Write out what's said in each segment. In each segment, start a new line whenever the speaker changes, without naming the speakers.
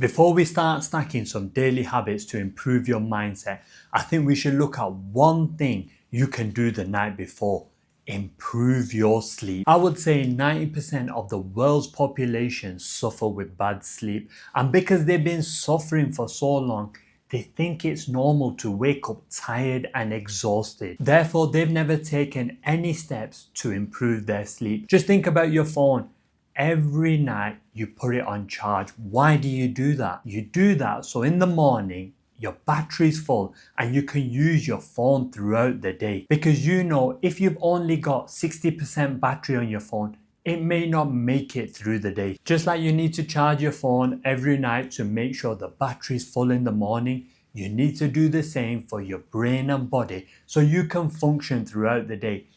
Before we start stacking some daily habits to improve your mindset, I think we should look at one thing you can do the night before. Improve your sleep. I would say 90% of the world's population suffer with bad sleep, and because they've been suffering for so long, they think it's normal to wake up tired and exhausted. Therefore, they've never taken any steps to improve their sleep. Just think about your phone. Every night you put it on charge. Why do you do that? You do that so in the morning your battery's full and you can use your phone throughout the day. Because you know, if you've only got 60% battery on your phone, it may not make it through the day. Just like you need to charge your phone every night to make sure the battery's full in the morning, you need to do the same for your brain and body so you can function throughout the day.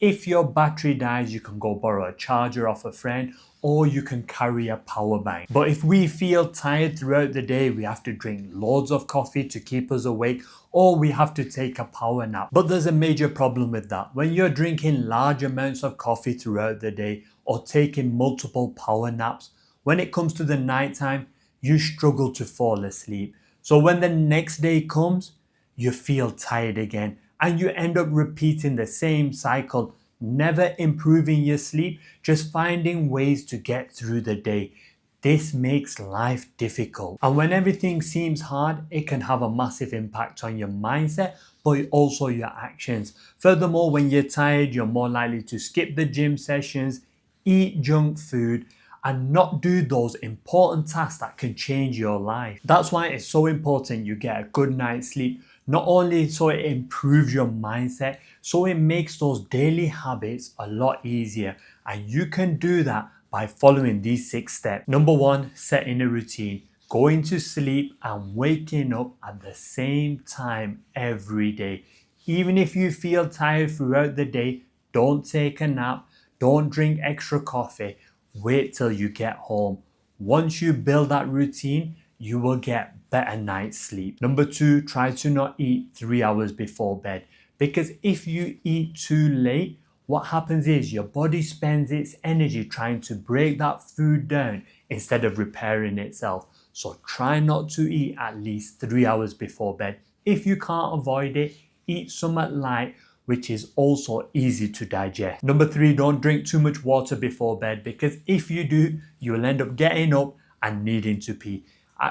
If your battery dies, you can go borrow a charger off a friend, or you can carry a power bank. But if we feel tired throughout the day, we have to drink loads of coffee to keep us awake, or we have to take a power nap. But there's a major problem with that. When you're drinking large amounts of coffee throughout the day or taking multiple power naps, when it comes to the nighttime, you struggle to fall asleep. So when the next day comes, you feel tired again and you end up repeating the same cycle, never improving your sleep, just finding ways to get through the day. This makes life difficult. And when everything seems hard, it can have a massive impact on your mindset, but also your actions. Furthermore, when you're tired, you're more likely to skip the gym sessions, eat junk food, and not do those important tasks that can change your life. That's why it's so important you get a good night's sleep. Not only so it improves your mindset, so it makes those daily habits a lot easier. And you can do that by following these 6 steps. Number 1, setting a routine. Going to sleep and waking up at the same time every day. Even if you feel tired throughout the day, don't take a nap, don't drink extra coffee, wait till you get home. Once you build that routine, you will get better night's sleep. Number 2, try to not eat 3 hours before bed. Because if you eat too late, what happens is your body spends its energy trying to break that food down instead of repairing itself. So try not to eat at least 3 hours before bed. If you can't avoid it, eat something light, which is also easy to digest. Number 3, don't drink too much water before bed, because if you do, you'll end up getting up and needing to pee.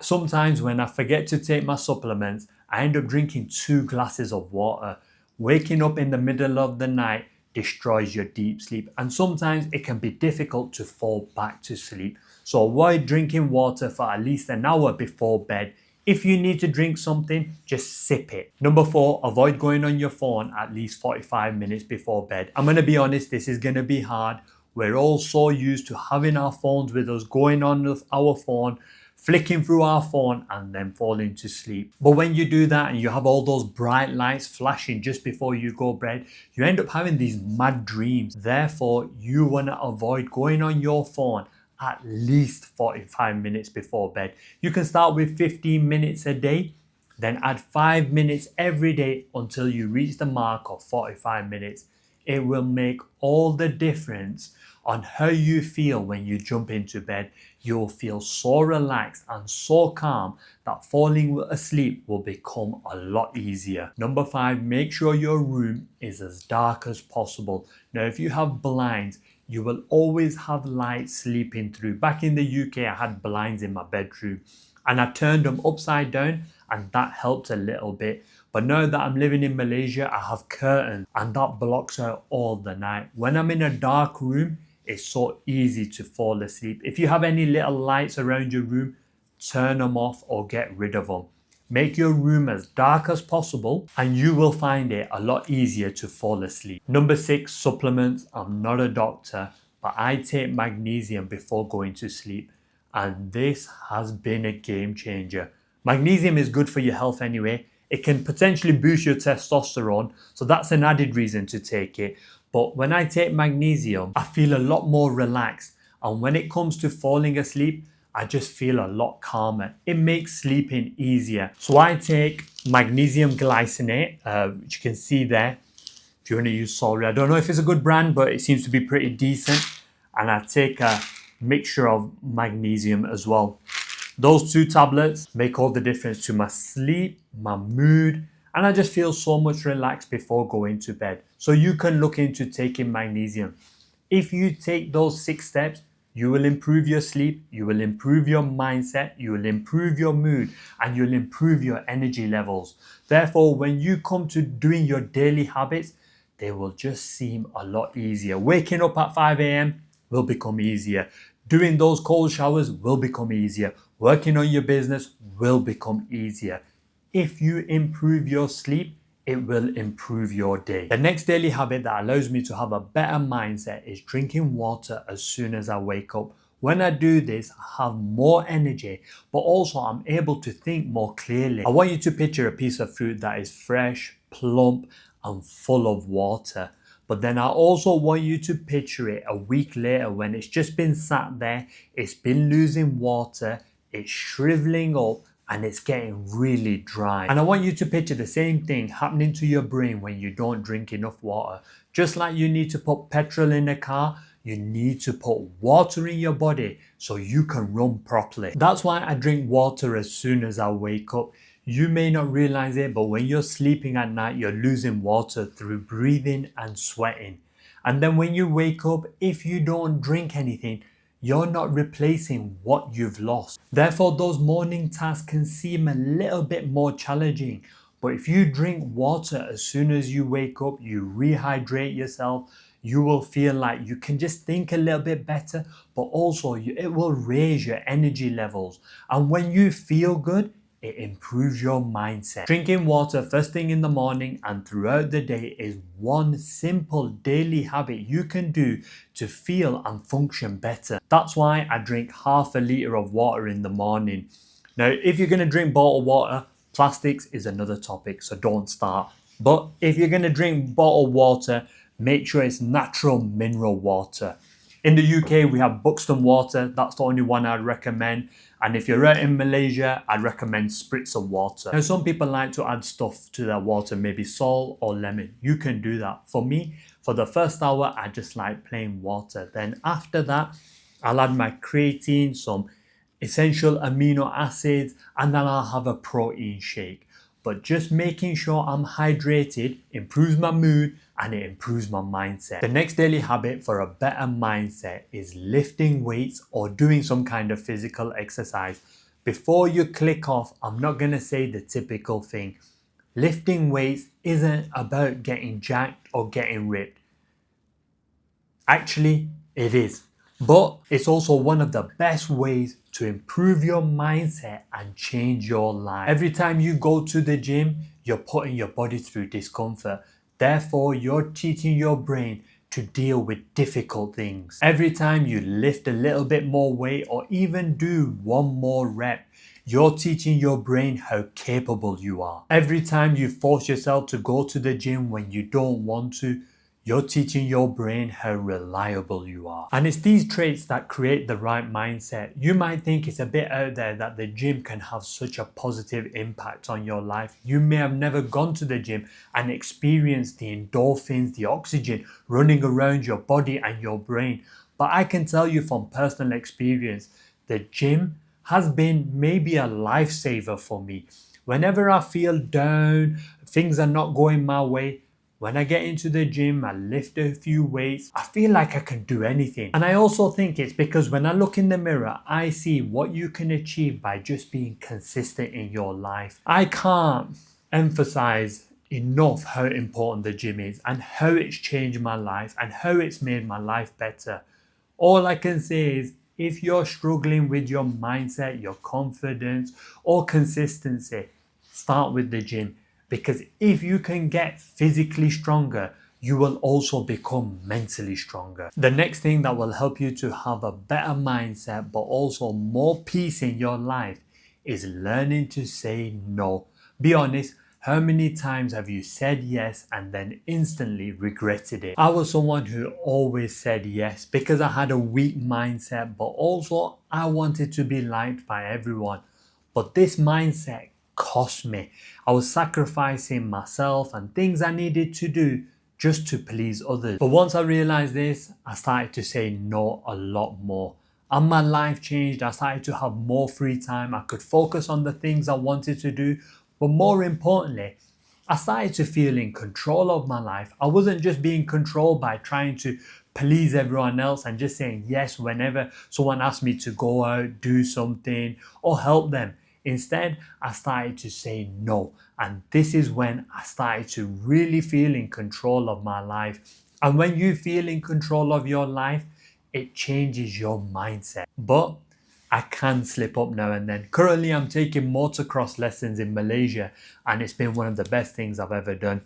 Sometimes when I forget to take my supplements, I end up drinking 2 glasses of water. Waking up in the middle of the night destroys your deep sleep, and sometimes it can be difficult to fall back to sleep. So avoid drinking water for at least an hour before bed. If you need to drink something, just sip it. Number 4, avoid going on your phone at least 45 minutes before bed. I'm going to be honest, this is going to be hard. We're all so used to having our phones with us, going on with our phone, flicking through our phone and then falling to sleep. But when you do that and you have all those bright lights flashing just before you go to bed, you end up having these mad dreams. Therefore, you want to avoid going on your phone at least 45 minutes before bed. You can start with 15 minutes a day, then add 5 minutes every day until you reach the mark of 45 minutes. It will make all the difference on how you feel when you jump into bed. You'll feel so relaxed and so calm that falling asleep will become a lot easier. Number 5, make sure your room is as dark as possible. Now, if you have blinds, you will always have light sleeping through. Back in the UK, I had blinds in my bedroom and I turned them upside down and that helped a little bit. But now that I'm living in Malaysia, I have curtains and that blocks out all the night. When I'm in a dark room, it's so easy to fall asleep. If you have any little lights around your room, turn them off or get rid of them. Make your room as dark as possible and you will find it a lot easier to fall asleep. Number 6, supplements. I'm not a doctor, but I take magnesium before going to sleep. And this has been a game changer. Magnesium is good for your health anyway. It can potentially boost your testosterone, so that's an added reason to take it. But when I take magnesium, I feel a lot more relaxed. And when it comes to falling asleep, I just feel a lot calmer. It makes sleeping easier. So I take magnesium glycinate, which you can see there. If you want to use Solry, I don't know if it's a good brand, but it seems to be pretty decent. And I take a mixture of magnesium as well. Those 2 tablets make all the difference to my sleep, my mood, and I just feel so much relaxed before going to bed. So you can look into taking magnesium. If you take those 6 steps, you will improve your sleep, you will improve your mindset, you will improve your mood, and you'll improve your energy levels. Therefore, when you come to doing your daily habits, they will just seem a lot easier. Waking up at 5 a.m. will become easier. Doing those cold showers will become easier. Working on your business will become easier. If you improve your sleep, it will improve your day. The next daily habit that allows me to have a better mindset is drinking water as soon as I wake up. When I do this, I have more energy, but also I'm able to think more clearly. I want you to picture a piece of fruit that is fresh, plump, and full of water. But then I also want you to picture it a week later when it's just been sat there, it's been losing water, it's shriveling up, and it's getting really dry. And I want you to picture the same thing happening to your brain when you don't drink enough water. Just like you need to put petrol in a car, you need to put water in your body so you can run properly. That's why I drink water as soon as I wake up. You may not realize it, but when you're sleeping at night, you're losing water through breathing and sweating. And then when you wake up, if you don't drink anything, you're not replacing what you've lost. Therefore, those morning tasks can seem a little bit more challenging. But if you drink water as soon as you wake up, you rehydrate yourself, you will feel like you can just think a little bit better, but also it will raise your energy levels. And when you feel good, it improves your mindset. Drinking water first thing in the morning and throughout the day is one simple daily habit you can do to feel and function better. That's why I drink half a litre of water in the morning. Now, if you're going to drink bottled water, plastics is another topic, so don't start. But if you're going to drink bottled water, make sure it's natural mineral water. In the UK, we have Buxton water. That's the only one I'd recommend. And if you're out in Malaysia, I'd recommend spritzer water. Now, some people like to add stuff to their water, maybe salt or lemon. You can do that. For me, for the first hour, I just like plain water. Then after that, I'll add my creatine, some essential amino acids, and then I'll have a protein shake. But just making sure I'm hydrated improves my mood and it improves my mindset. The next daily habit for a better mindset is lifting weights or doing some kind of physical exercise. Before you click off, I'm not going to say the typical thing. Lifting weights isn't about getting jacked or getting ripped. Actually, it is. But it's also one of the best ways to improve your mindset and change your life. Every time you go to the gym, you're putting your body through discomfort. Therefore, you're teaching your brain to deal with difficult things. Every time you lift a little bit more weight or even do one more rep, you're teaching your brain how capable you are. Every time you force yourself to go to the gym when you don't want to, you're teaching your brain how reliable you are. And it's these traits that create the right mindset. You might think it's a bit out there that the gym can have such a positive impact on your life. You may have never gone to the gym and experienced the endorphins, the oxygen running around your body and your brain. But I can tell you from personal experience, the gym has been maybe a lifesaver for me. Whenever I feel down, things are not going my way, when I get into the gym, I lift a few weights, I feel like I can do anything. And I also think it's because when I look in the mirror, I see what you can achieve by just being consistent in your life. I can't emphasize enough how important the gym is and how it's changed my life and how it's made my life better. All I can say is if you're struggling with your mindset, your confidence, or consistency, start with the gym. Because if you can get physically stronger, you will also become mentally stronger. The next thing that will help you to have a better mindset, but also more peace in your life, is learning to say no. Be honest, how many times have you said yes and then instantly regretted it? I was someone who always said yes because I had a weak mindset, but also I wanted to be liked by everyone. But this mindset cost me. I was sacrificing myself and things I needed to do just to please others. But once I realized this, I started to say no a lot more. and my life changed. I started to have more free time. I could focus on the things I wanted to do. But more importantly, I started to feel in control of my life. I wasn't just being controlled by trying to please everyone else and just saying yes whenever someone asked me to go out, do something, or help them. Instead, I started to say no. And this is when I started to really feel in control of my life. And when you feel in control of your life, it changes your mindset. But I can slip up now and then. Currently, I'm taking motocross lessons in Malaysia, and it's been one of the best things I've ever done.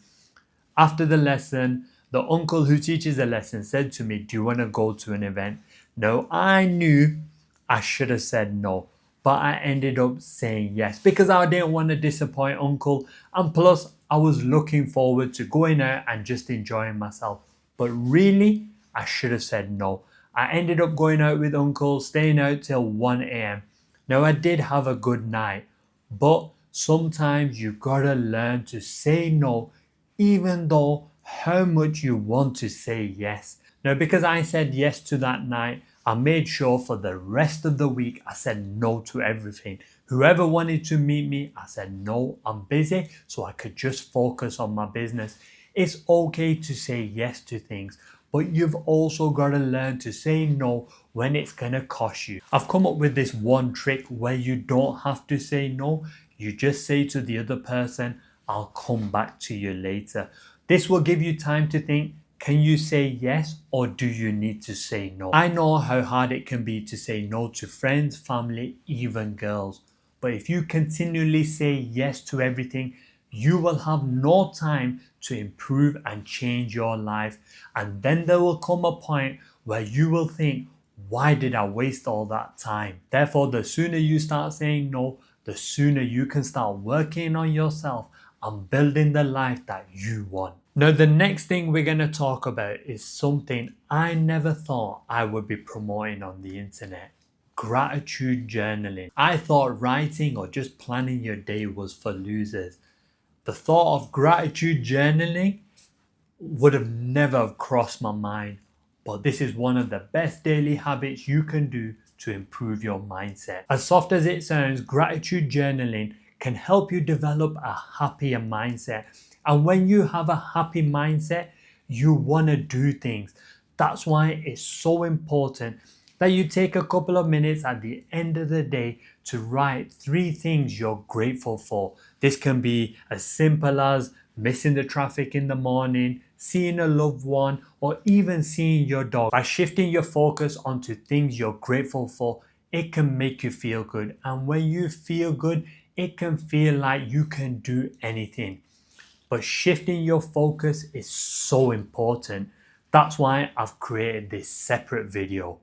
After the lesson, the uncle who teaches the lesson said to me, "Do you want to go to an event?" Now, I knew I should have said no, but I ended up saying yes because I didn't want to disappoint uncle, and plus, I was looking forward to going out and just enjoying myself. But really, I should have said no. I ended up going out with uncle, staying out till 1 a.m. Now, I did have a good night, but sometimes you gotta learn to say no, even though how much you want to say yes. Now, because I said yes to that night, I made sure for the rest of the week I said no to everything. Whoever wanted to meet me, I said no, I'm busy, so I could just focus on my business. It's okay to say yes to things, but you've also got to learn to say no when it's going to cost you. I've come up with this one trick where you don't have to say no. You just say to the other person, "I'll come back to you later." This will give you time to think, can you say yes or do you need to say no? I know how hard it can be to say no to friends, family, even girls. But if you continually say yes to everything, you will have no time to improve and change your life. And then there will come a point where you will think, why did I waste all that time? Therefore, the sooner you start saying no, the sooner you can start working on yourself and building the life that you want. Now, the next thing we're going to talk about is something I never thought I would be promoting on the internet. Gratitude journaling. I thought writing or just planning your day was for losers. The thought of gratitude journaling would have never crossed my mind, but this is one of the best daily habits you can do to improve your mindset. As soft as it sounds, gratitude journaling can help you develop a happier mindset. And when you have a happy mindset, you want to do things. That's why it's so important that you take a couple of minutes at the end of the day to write 3 things you're grateful for. This can be as simple as missing the traffic in the morning, seeing a loved one, or even seeing your dog. By shifting your focus onto things you're grateful for, it can make you feel good. And when you feel good, it can feel like you can do anything. But shifting your focus is so important. That's why I've created this separate video.